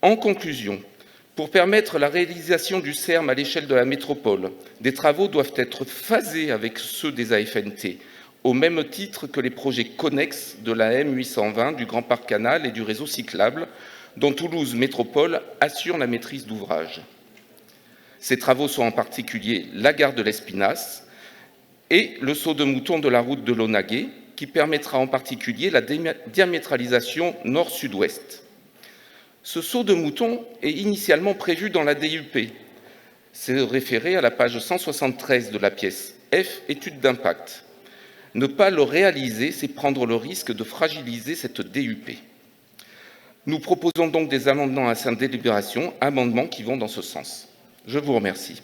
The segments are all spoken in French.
En conclusion, pour permettre la réalisation du SERM à l'échelle de la métropole, des travaux doivent être phasés avec ceux des AFNT, au même titre que les projets connexes de la M820, du Grand Parc Canal et du réseau cyclable, dont Toulouse Métropole assure la maîtrise d'ouvrage. Ces travaux sont en particulier la gare de l'Espinasse et le saut de mouton de la route de Launaguet, qui permettra en particulier la diamétralisation nord-sud-ouest. Ce saut de mouton est initialement prévu dans la DUP. C'est référé à la page 173 de la pièce F, étude d'impact. Ne pas le réaliser, c'est prendre le risque de fragiliser cette DUP. Nous proposons donc des amendements à cette délibération, amendements qui vont dans ce sens. Je vous remercie.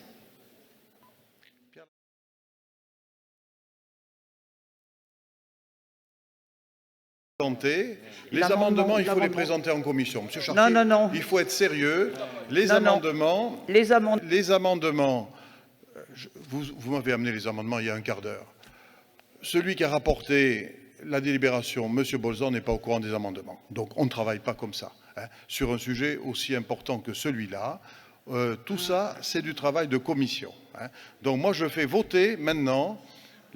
Les amendements, il faut les présenter en commission. Monsieur Chartier, non. Il faut être sérieux. Les Non, amendements, non. vous m'avez amené les amendements il y a un quart d'heure. Celui qui a rapporté la délibération, Monsieur Bolzan, n'est pas au courant des amendements. Donc on ne travaille pas comme ça. Sur un sujet aussi important que celui-là, tout ça, c'est du travail de commission. Donc moi, je fais voter maintenant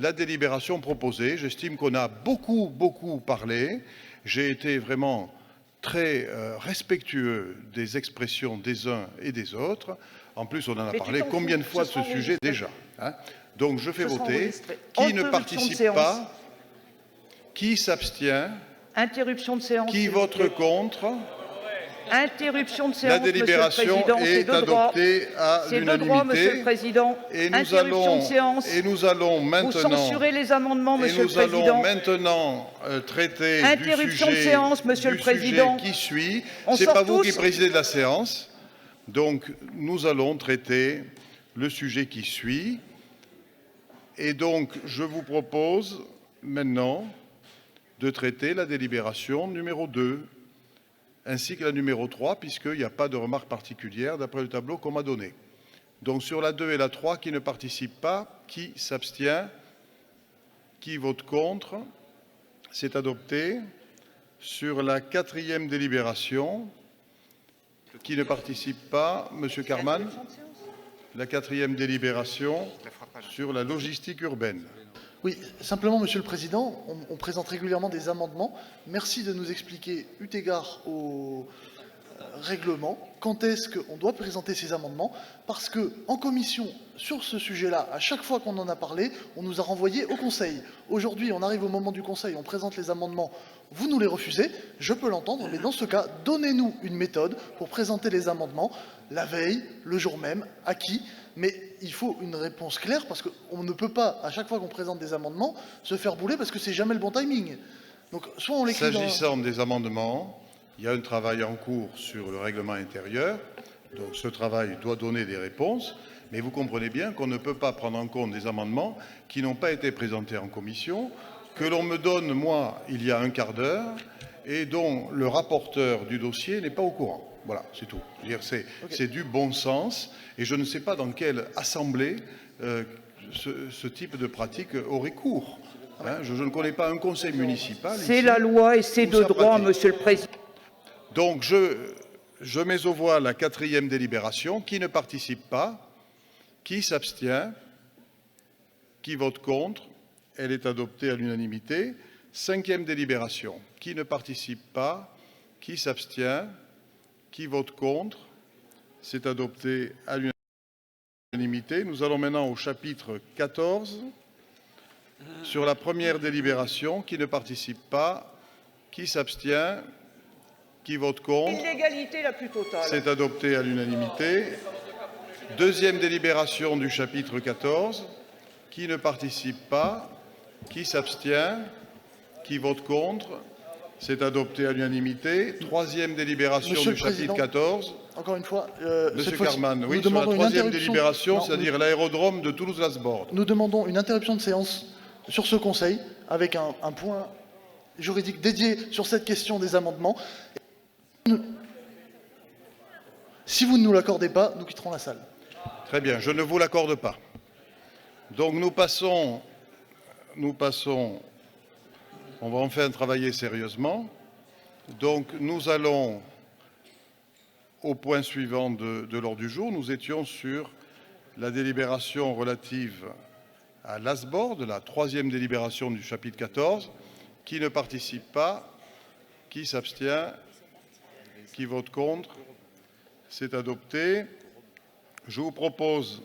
la délibération proposée. J'estime qu'on a beaucoup parlé. J'ai été vraiment très respectueux des expressions des uns et des autres. En plus, on en a parlé combien de fois de ce sujet déjà. Donc je fais voter. Qui ne participe pas? Qui s'abstient? Interruption de séance. Qui vote contre? Interruption de séance, La délibération est adoptée à l'unanimité. C'est de droit, Monsieur le Président. Interruption de séance. Et nous allons maintenant... Vous censurez les amendements, Monsieur le Président. Et nous allons maintenant traiter Interruption de séance, Monsieur le Président. Qui suit. Ce n'est pas vous qui présidez de la séance. Donc, nous allons traiter le sujet qui suit. Et donc, je vous propose maintenant de traiter la délibération numéro 2, ainsi que la numéro 3, puisqu'il n'y a pas de remarque particulière d'après le tableau qu'on m'a donné. Donc sur la 2 et la 3, qui ne participent pas, qui s'abstient, qui vote contre, c'est adopté. Sur la 4e délibération, qui ne participe pas, Monsieur Karmann, la 4e délibération sur la logistique urbaine. Oui, simplement, Monsieur le Président, on présente régulièrement des amendements. Merci de nous expliquer, eu égard au règlement, quand est-ce qu'on doit présenter ces amendements, parce qu'en commission, sur ce sujet-là, à chaque fois qu'on en a parlé, on nous a renvoyé au Conseil. Aujourd'hui, on arrive au moment du Conseil, on présente les amendements, vous nous les refusez, je peux l'entendre, mais dans ce cas, donnez-nous une méthode pour présenter les amendements, la veille, le jour même, à qui ? Mais il faut une réponse claire, parce qu'on ne peut pas, à chaque fois qu'on présente des amendements, se faire bouler, parce que c'est jamais le bon timing. Donc, soit on l'écrit S'agissant des amendements, il y a un travail en cours sur le règlement intérieur, donc ce travail doit donner des réponses, mais vous comprenez bien qu'on ne peut pas prendre en compte des amendements qui n'ont pas été présentés en commission, que l'on me donne, moi, il y a un quart d'heure, et dont le rapporteur du dossier n'est pas au courant. Voilà, c'est tout. C'est du bon sens, et je ne sais pas dans quelle assemblée ce type de pratique aurait cours. Je ne connais pas un conseil municipal. C'est la loi et c'est de droit, Monsieur le Président. Donc, je mets aux voix la 4e délibération. Qui ne participe pas? Qui s'abstient? Qui vote contre? Elle est adoptée à l'unanimité. 5e délibération. Qui ne participe pas? Qui s'abstient? Qui vote contre? C'est adopté à l'unanimité. Nous allons maintenant au chapitre 14. Sur la première délibération, qui ne participe pas? Qui s'abstient? Qui vote contre? L'illégalité la plus totale. C'est adopté à l'unanimité. Deuxième délibération du chapitre 14. Qui ne participe pas? Qui s'abstient? Qui vote contre? C'est adopté à l'unanimité. Troisième délibération du chapitre 14. Encore une fois, Monsieur Karmann, oui, sur la troisième délibération, c'est-à-dire l'aérodrome de Toulouse-Lasborde. Nous demandons une interruption de séance sur ce Conseil, avec un point juridique dédié sur cette question des amendements. Si vous ne nous l'accordez pas, nous quitterons la salle. Très bien, je ne vous l'accorde pas. Donc nous passons, on va enfin travailler sérieusement. Donc nous allons au point suivant de l'ordre du jour. Nous étions sur la délibération relative à l'ASBOR, de la troisième délibération du chapitre 14. Qui ne participe pas? Qui s'abstient? Qui vote contre? C'est adopté. Je vous propose